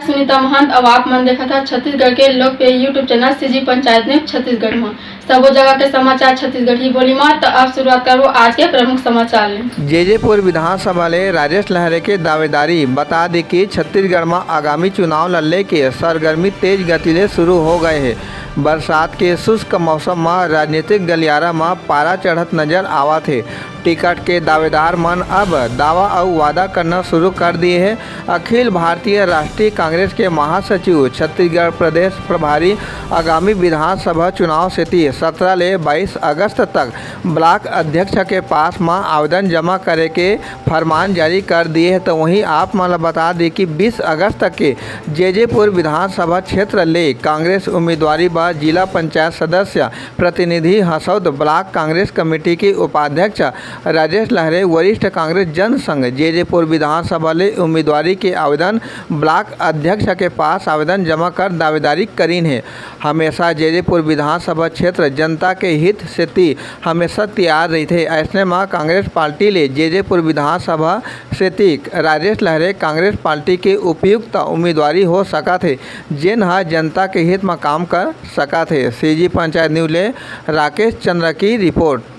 सुनीता महंत अब आप मन देखा था छत्तीसगढ़ के लोकप्रिय YouTube channel CG panchayat news Chhattisgarh में सबो जगह के समाचार छत्तीसगढ़ ही बोली में। तो अब शुरुआत करो आज के प्रमुख समाचार ले। जेजेपुर विधानसभा ले राजेश लहरे के दावेदारी बता दी कि छत्तीसगढ़ में आगामी चुनाव लड़ने के सरगर्मी तेज गति से शुरू हो गए हैं। बरसात के शुष्क मौसम में राजनीतिक गलियारा में पारा चढ़त नजर आवत है। टिकट के दावेदार मन अब दावा और वादा करना शुरू कर दिए हैं। अखिल भारतीय राष्ट्रीय कांग्रेस के महासचिव छत्तीसगढ़ प्रदेश प्रभारी आगामी विधानसभा चुनाव से 17 ले 22 अगस्त तक ब्लॉक अध्यक्ष के पास में आवेदन जमा करे के फरमान जारी कर दिए हैं। तो वहीं आप मन बता दें कि 20 अगस्त तक के जेजेपुर विधानसभा क्षेत्र ले कांग्रेस उम्मीदवारी व जिला पंचायत सदस्य प्रतिनिधि हसौद ब्लॉक कांग्रेस कमेटी के उपाध्यक्ष राजेश लहरे वरिष्ठ कांग्रेस जनसंघ जेजेपुर विधानसभा ले उम्मीदवारी के आवेदन ब्लॉक अध्यक्ष के पास आवेदन जमा कर दावेदारी करीन है। हमेशा जेजेपुर विधानसभा क्षेत्र जनता के हित से हमेशा तैयार रही थे। ऐसे में कांग्रेस पार्टी ले जेजेपुर विधानसभा से राजेश लहरे कांग्रेस पार्टी के उपयुक्त उम्मीदवारी हो सका थे, जिन जनता के हित में काम कर सका थे। सीजी पंचायत न्यूज ले राकेश चंद्र की रिपोर्ट।